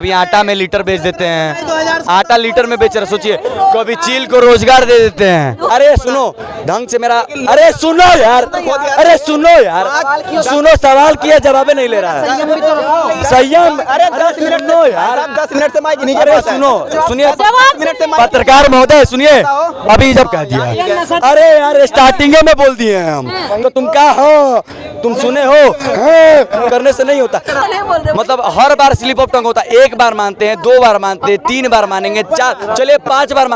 अभी आटा में लीटर बेच देते हैं, आटा लीटर में बेच रहे, सोचिए कभी चील को रोजगार दे देते हैं। अरे सुनो ढंग से मेरा, अरे सुनो यार, अरे सुनो यार, सुनो, सवाल किया जवाब नहीं ले रहा है। संयम, अरे सुनो यार, 10 मिनट से माइक नहीं, अरे सुनो, सुनिए पत्रकार महोदय, सुनिए अभी जब कह दिया, अरे यार स्टार्टिंग में बोल दिए हैं हम, तो तुम क्या हो, तुम सुने हो, करने से नहीं होता, मतलब हर बार स्लिप ऑफ टंग होता है। एक बार मानते हैं, 2 बार मानते हैं, 3 बार मानेंगे, 4, चलिए 5 बार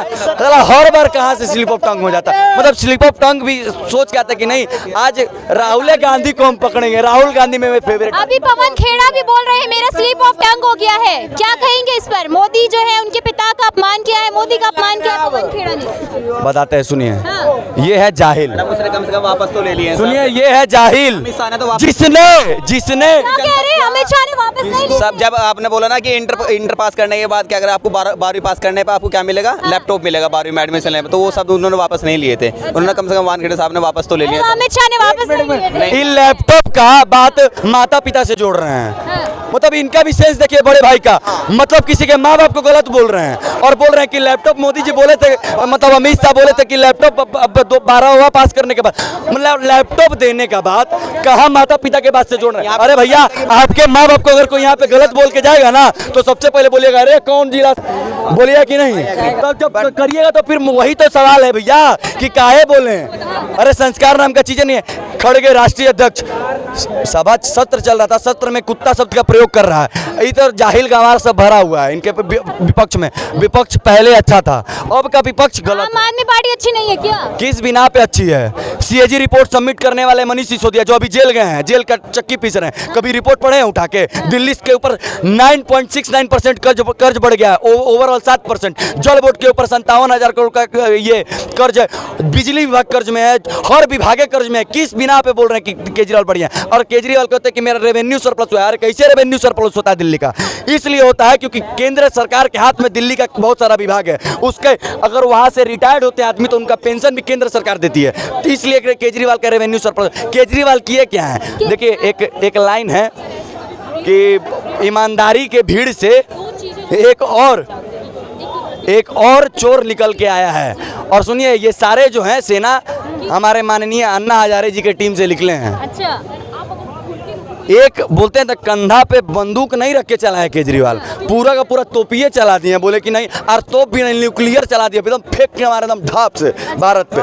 हर बार कहाँ से स्लिप ऑफ टंग हो जाता है। मतलब स्लिप ऑफ टंग भी सोच के आता कि नहीं आज राहुल गांधी को हम पकड़ेंगे, राहुल गांधी में फेवरेट। अभी पवन खेड़ा भी बोल रहे हैं मेरा स्लिप ऑफ टंग हो गया है, क्या कहेंगे इस पर? मोदी जो है उनके पिता का अपमान किया है, मोदी का अपमान किया है पवन खेड़ा ने। बताते हैं, सुनिए। ये है जाहिल, कम से कम वापस तो ले लिए। सुनिए ये है जाहिल, जिसने अमित शाह ने वापस नहीं लिया। सब जब आपने बोला ना कि इंटर पास करने के बाद क्या अगर आपको 12वीं पास करने पे आपको क्या मिलेगा, लैपटॉप मिलेगा 12वीं में एडमिशन लेने पे, तो वो सब उन्होंने वापस नहीं लिए थे। उन्होंने कम से कम वानखेड़े साहब ने वापस तो ले लिया। अमित शाह ने वापस नहीं लिए थे। इन लैपटॉप का बात माता पिता से जोड़ रहे हैं, मतलब इनका भी सेंस देखिए बड़े भाई का, मतलब किसी के माँ बाप को गलत बोल रहे हैं और बोल रहे हैं कि लैपटॉप मोदी जी बोले थे, मतलब अमित शाह बोले थे कि लैपटॉप 12वां पास करने के बाद, मतलब लैपटॉप देने का बात कहाँ माता पिता के बात से जोड़ रहे हैं। अरे भैया आपके माँ बाप को अगर कोई यहाँ पे गलत बोल के जाएगा ना तो सबसे पहले बोलिएगा अरे कौन जिला, बोलिएगा कि नहीं, तब जब करिएगा तो फिर वही तो सवाल है भैया कि काहे बोले। अरे संस्कार नाम का चीजें नहीं है। खड़गे राष्ट्रीय अध्यक्ष, सभा सत्र चल रहा था, सत्र में कुत्ता शब्द का प्रयोग कर रहा है, इधर जाहिल गंवार सब भरा हुआ है इनके विपक्ष में। विपक्ष पहले अच्छा था, अब का विपक्ष गलत। आम आदमी पार्टी अच्छी नहीं है क्या? किस बिना पे अच्छी है? सीएजी रिपोर्ट सबमिट करने वाले मनीष सिसोदिया जो अभी जेल गए हैं, जेल का चक्की पीस रहे हैं, कभी रिपोर्ट पढ़े हैं उठा के? दिल्ली के ऊपर 9.69% कर्ज बढ़ गया, ओवरऑल 7%। जल बोर्ड के ऊपर 57,000 करोड़ का ये कर्ज है, बिजली विभाग कर्ज में है, हर विभाग कर्ज में है। किस बिना पे बोल रहे हैं कि केजरीवाल बढ़िया? और केजरीवाल कहते हैं कि मेरा रेवेन्यू सरप्लस हुआ है। अरे कैसे रेवेन्यू सरप्लस होता है दिल्ली का? इसलिए होता है क्योंकि केंद्र सरकार के हाथ में दिल्ली का बहुत सारा विभाग है, उसके अगर वहां से रिटायर्ड होते हैं आदमी तो उनका पेंशन भी केंद्र सरकार देती है, तो इसलिए केजरीवाल का रेवेन्यू सरप्लस। केजरीवाल किए क्या है? देखिए एक लाइन है कि ईमानदारी के भीड़ से एक और चोर निकल के आया है। और सुनिए ये सारे जो हैं सेना हमारे माननीय अन्ना हजारे जी के टीम से निकले हैं। अच्छा, एक बोलते हैं तो कंधा पे बंदूक नहीं रख के चला है केजरीवाल, पूरा का पूरा तोपिए चला दिए, बोले कि नहीं, और तोप भी नहीं, न्यूक्लियर चला दिया, एकदम फेंक के हमारे एकदम धाप से भारत पे।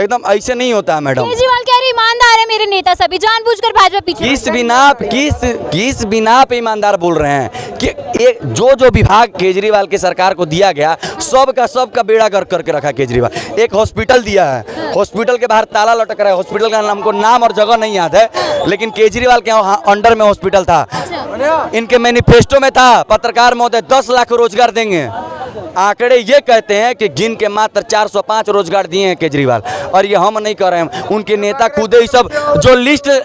एकदम ऐसे नहीं होता है मैडम। केजरीवाल कह रहे ईमानदार है मेरे नेता, सभी जानबूझकर भाजपा पीछे। किस बिना पे ईमानदार बोल रहे हैं कि जो विभाग केजरीवाल की सरकार को दिया गया सब का बेड़ा गर्क करके रखा केजरीवाल। एक हॉस्पिटल दिया है, हॉस्पिटल के बाहर ताला लटक रहा है, हॉस्पिटल का हमको नाम और जगह नहीं याद है, लेकिन केजरीवाल के अंडर में हॉस्पिटल था। इनके मैनिफेस्टो में था पत्रकार महोदय 10 लाख रोजगार देंगे। आंकड़े ये कहते हैं कि गिन के मात्र 405 रोजगार दिए हैं केजरीवाल, और ये हम नहीं कर रहे हैं, उनके नेता खुद ही सब जो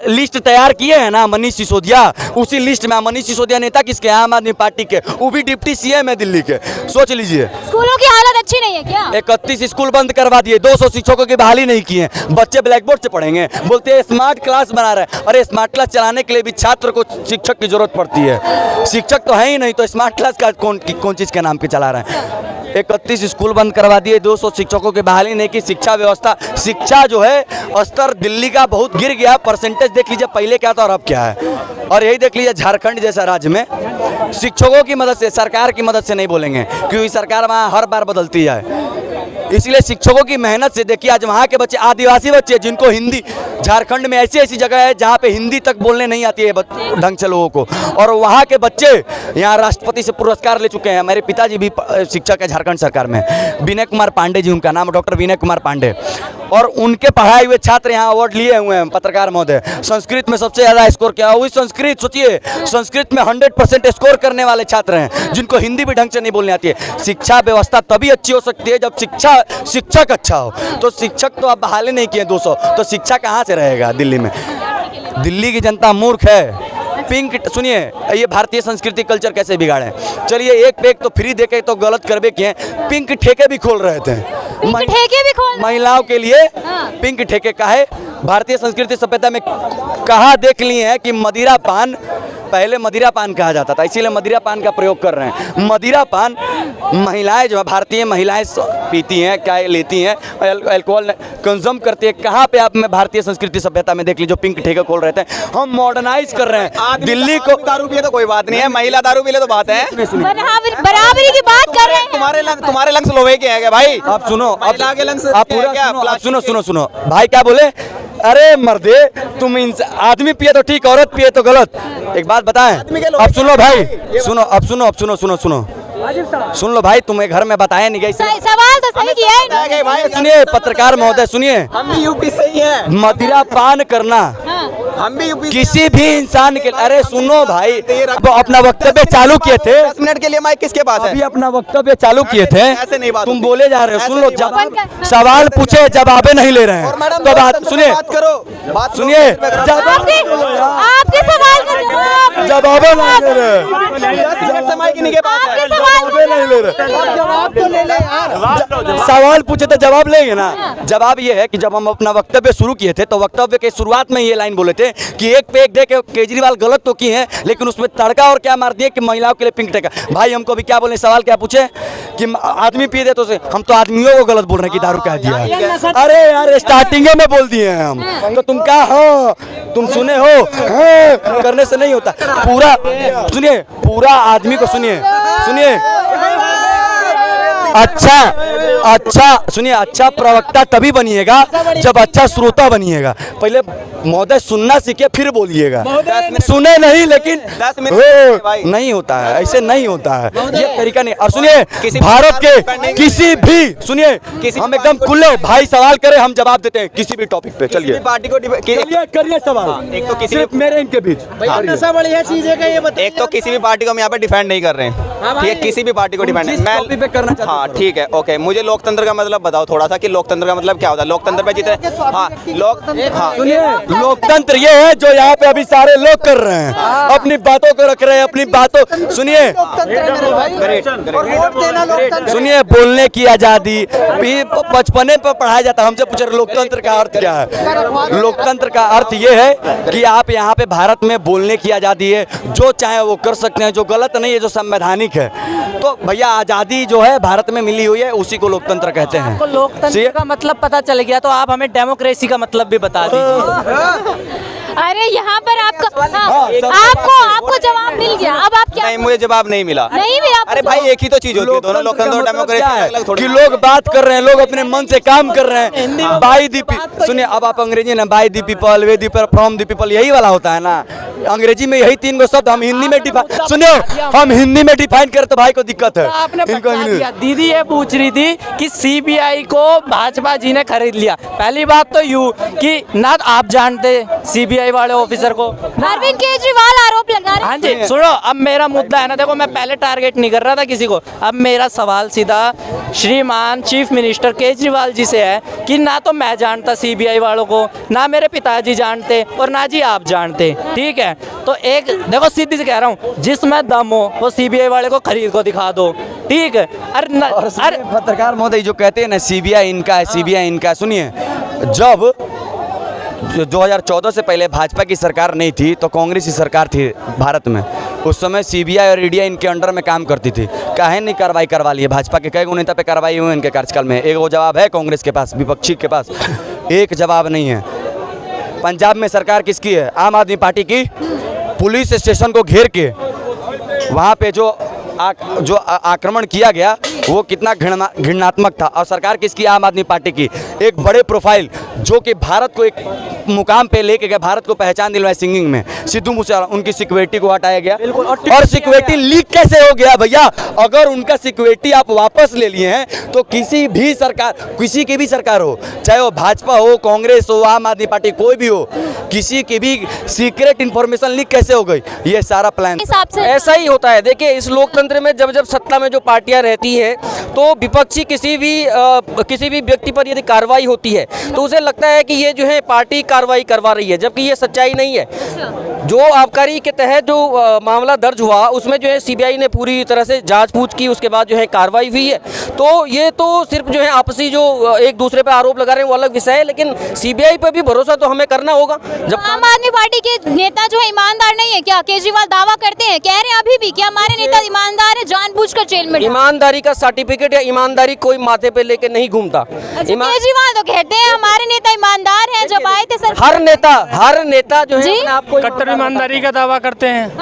लिस्ट तैयार किए हैं ना मनीष सिसोदिया, उसी लिस्ट में मनीष सिसोदिया नेता किसके? आम आदमी पार्टी के, वो भी डिप्टी सीएम है दिल्ली के। सोच लीजिए स्कूलों की हालत अच्छी नहीं है क्या? 31 स्कूल बंद करवा दिए, 200 शिक्षकों की बहाली नहीं किए, बच्चे ब्लैक बोर्ड से पढ़ेंगे, बोलते हैं स्मार्ट क्लास बना रहे हैं। अरे स्मार्ट क्लास चलाने के लिए भी छात्र को शिक्षक की जरूरत पड़ती है, शिक्षक तो है ही नहीं, तो स्मार्ट क्लास का कौन चीज के नाम पे चला रहे हैं? 31 स्कूल बंद करवा दिए, 200 शिक्षकों की बहाली नहीं की। शिक्षा व्यवस्था, शिक्षा जो है स्तर दिल्ली का बहुत गिर गया, परसेंटेज देख लीजिए पहले क्या था और अब क्या है। और यही देख लीजिए झारखंड जैसा राज्य में शिक्षकों की मदद से, सरकार की मदद से नहीं बोलेंगे क्योंकि सरकार वहाँ हर बार बदलती है, इसलिए शिक्षकों की मेहनत से देखिए आज वहाँ के बच्चे, आदिवासी बच्चे जिनको हिंदी, झारखंड में ऐसी जगह है जहाँ पे हिंदी तक बोलने नहीं आती है ढंग से लोगों को, और वहाँ के बच्चे यहाँ राष्ट्रपति से पुरस्कार ले चुके हैं। मेरे पिताजी भी शिक्षक है झारखंड सरकार में, विनय कुमार पांडे जी उनका नाम, डॉक्टर विनय कुमार पांडे, और उनके पढ़ाए हुए छात्र यहाँ अवार्ड लिए हुए हैं। पत्रकार महोदय संस्कृत में सबसे ज़्यादा स्कोर किया, वही संस्कृत, सोचिए संस्कृत में 100% स्कोर करने वाले छात्र हैं जिनको हिंदी भी ढंग से नहीं बोलने आती है। शिक्षा व्यवस्था तभी अच्छी हो सकती है जब शिक्षक अच्छा हो, तो शिक्षक तो आप बहाली नहीं किए 200, तो शिक्षा कहाँ से रहेगा दिल्ली में? दिल्ली की जनता मूर्ख है। पिंक, सुनिए ये भारतीय संस्कृति कल्चर कैसे बिगाड़े। चलिए एक पे एक तो फ्री देके तो गलत करबे किए, पिंक ठेके भी खोल रहे थे, ठेके भी खोल, महिलाओं के लिए पिंक ठेके का है, भारतीय संस्कृति सभ्यता में कहाँ देख लिए हैं कि मदिरा पान, पहले मदिरा पान कहा जाता था, इसीलिए मदिरा पान का प्रयोग कर रहे हैं। मदिरा पान महिलाएं जो है, भारतीय महिलाएं पीती हैं, क्या लेती हैं, अल्कोहल कंज्यूम करती है। कहाँ पे आप में भारतीय संस्कृति सभ्यता में देख लीजिए, जो पिंक ठेके खोल रहे थे, हम मॉडर्नाइज कर रहे हैं दिल्ली को। दारू पिए तो कोई बात नहीं है, महिला दारू पी ले तो बात है। बराबरी की बात कर रहे हैं। तुम्हारे लंग्स लोहे के हैं क्या भाई? आप सुनो, महिला के लंग्स आप पूरा सुनो, आप सुनो सुनो भाई क्या बोले? अरे मर्दे, तुम आदमी पिए तो ठीक, औरत पिए तो गलत। एक बात बताएं, अब सुनो भाई, सुनो, अब सुनो, अब सुनो सुनो सुनो सुन लो भाई, तुम्हें घर में बताया नहीं गई। सवाल तो सही किया है भाई। सुनिए पत्रकार महोदय, सुनिए, हम भी यूपी से ही हैं। मदिरा पान करना हम भी यूपी किसी भी इंसान के, अरे सुनो भाई, अब अपना वक्तव्य चालू किए थे, 10 मिनट के लिए माइक किसके पास है? अभी अपना वक्तव्य चालू किए थे, ऐसे नहीं बात तुम होती। बोले जा रहे हो। सुन लो, ऐसे नहीं बात सवाल पूछे, जवाबे नहीं ले रहे और मैडम हैं, तो बात सुनिए, बात करो, बात सुनिए, आपके सवाल का जवाब जवाबे नहीं ले रहे, माइक इन्हीं के पास है। आपके सवाल जवाबे नहीं ले रहे। जवाब तो ले ले यार। सवाल पूछे तो जवाब लेंगे ना। जवाब ये है कि जब हम अपना वक्तव्य शुरू किए थे, तो वक्तव्य के शुरुआत में ये लाइन बोले थे कि एक पे एक दे के केजरीवाल गलत तो की है, लेकिन उसमें तड़का और क्या मार दिए कि महिलाओं के लिए पिंक टेका। भाई हमको अभी क्या बोले, सवाल क्या पूछे कि आदमी पी दे तो से, हम तो आदमियों को गलत बोल रहे हैं कि दारू कह दिया है। अरे यार स्टार्टिंग में बोल दिए हैं हम, तो तुम क्या हो, तुम सुने हो, हाँ, करने से नहीं होता। पूरा सुनिए, पूरा आदमी को सुनिए, सुनिए, अच्छा सुनिए, अच्छा प्रवक्ता तभी बनिएगा जब अच्छा श्रोता बनिएगा। पहले महोदय सुनना सीखे फिर बोलिएगा। सुने नहीं, लेकिन 10 मिनट भाई। नहीं होता है, ऐसे नहीं होता है, ये तरीका नहीं। और सुनिए, भारत के किसी भी, सुनिए, हम एकदम खुले, भाई सवाल करे हम जवाब देते हैं किसी भी टॉपिक पे। चलिए पार्टी को करिए सवाल, एक तो किसी सिर्फ मेरे इनके बीच। बढ़िया चीज है ये बताइए। एक तो किसी भी पार्टी को हम यहाँ पे डिफेंड नहीं कर रहे हैं, ठीक है, किसी भी पार्टी को डिफेंड टॉपिक पे करना चाहते हाँ ठीक है, ओके। मुझे लोकतंत्र का मतलब बताओ थोड़ा सा कि लोकतंत्र का मतलब क्या होता है? लोकतंत्र पे जितने सुनिए, लोकतंत्र ये है जो यहाँ पे अभी सारे लोग कर रहे हैं, अपनी बातों को रख रहे हैं, अपनी बातों, सुनिए सुनिए, बोलने की आजादी भी बचपने पर पढ़ाया जाता है। हमसे पूछ रहे लोकतंत्र का अर्थ क्या है? लोकतंत्र का अर्थ ये है कि आप यहाँ पे भारत में बोलने की आजादी है, जो चाहे वो कर सकते हैं, जो गलत नहीं है, जो संवैधानिक है। तो भैया आजादी जो है भारत में मिली हुई है, उसी को लोकतंत्र कहते हैं। आपको लोकतंत्र का मतलब पता चल गया, तो आप हमें डेमोक्रेसी का मतलब भी बता दीजिए। अरे यहाँ पर आपको जवाब मिल गया, अब आप क्या? नहीं, मुझे जवाब नहीं मिला। नहीं मिला? अरे भाई एक ही तो चीज होती है, दोनों लोकतंत्र और डेमोक्रेसी अलग थोड़ी। कि लोग बात कर रहे हैं, लोग अपने मन से काम कर रहे हैं। बाय द पीपल, सुनिए, अब आप अंग्रेजी ना, by the people, way the people, from the people, यही वाला होता है ना। अंग्रेजी में यही 3 गो शब्द हम हिंदी में डिफाइन, सुनिए, हम हिंदी में डिफाइन करें तो भाई को दिक्कत है। आपने इनको बता दिया। दीदी ये पूछ रही थी कि सीबीआई को भाजपा जी ने खरीद लिया। पहली बात तो यू कि ना आप जानते सीबीआई वाले ऑफिसर को, अरविंद केजरीवाल आरोप लगा रहे हैं। हाँ जी सुनो, अब मेरा मुद्दा है ना, देखो मैं पहले टारगेट नहीं कर रहा था किसी को, अब मेरा सवाल सीधा श्रीमान चीफ मिनिस्टर केजरीवाल जी से है कि ना तो मैं जानता सीबीआई वालों को, ना मेरे पिताजी जानते और ना जी आप जानते, ठीक है? तो एक देखो सीधी से कह रहा हूँ, जिसमें दम हो वो सीबीआई वाले को खरीद को दिखा दो, ठीक है? अरे पत्रकार महोदय जो कहते हैं ना सीबीआई इनका है, सीबीआई इनका है, सुनिए, जब 2014 से पहले भाजपा की सरकार नहीं थी तो कांग्रेस की सरकार थी भारत में, उस समय सीबीआई और ईडी इनके अंडर में काम करती थी। काहे नहीं कार्रवाई करवा ली है? भाजपा के कई गो नेता पे कार्रवाई हुई है इनके कार्यकाल में, एक वो जवाब है कांग्रेस के पास, विपक्षी के पास एक जवाब नहीं है। पंजाब में सरकार किसकी है? आम आदमी पार्टी की। पुलिस स्टेशन को घेर के वहाँ पे जो आक्रमण किया गया वो कितना घृणात्मक था, और सरकार किसकी? आम आदमी पार्टी की। एक बड़े प्रोफाइल जो कि भारत को एक मुकाम पे लेके गए, भारत को पहचान दिलवाए सिंगिंग में, सिद्धू मूसेवाला, उनकी सिक्योरिटी को हटाया गया। और सिक्योरिटी लीक कैसे हो गया भैया? अगर उनका सिक्योरिटी आप वापस ले लिए हैं तो किसी भी सरकार, किसी की भी सरकार हो, चाहे वो भाजपा हो, कांग्रेस हो, आम आदमी पार्टी, कोई भी हो, किसी की भी सीक्रेट इंफॉर्मेशन लीक कैसे हो गई? ये सारा प्लान हिसाब से ऐसा ही होता है। देखिए इस लोकतंत्र में जब जब सत्ता में जो पार्टियां रहती है तो विपक्षी किसी भी व्यक्ति पर यदि कार्रवाई होती है तो उसे लगता है कि ये जो है पार्टी कार्रवाई करवा रही है, जबकि ये सच्चाई नहीं है। जो आबकारी के तहत जो मामला दर्ज हुआ उसमें जो है सीबीआई ने पूरी तरह से जांच पूछ की, उसके बाद जो है कार्रवाई हुई है। तो ये तो सिर्फ जो है आपसी जो एक दूसरे पे आरोप लगा रहे हैं वो अलग विषय है, लेकिन सीबीआई पे भी भरोसा तो हमें करना होगा। जब आम आदमी पार्टी के नेता जो है ईमानदार नहीं है क्या? केजरीवाल दावा करते हैं, कह रहे हैं अभी भी कि हमारे नेता ईमानदार है, जानबूझकर जेल में डाल। ईमानदारी का सर्टिफिकेट या ईमानदारी कोई माथे पे लेके नहीं घूमता। केजरीवाल तो कहते हैं हमारे नेता ईमानदार हैं, जब आए थे सर हर नेता जो है जी? अपने आप को कट्टर ईमानदारी का दावा करते हैं।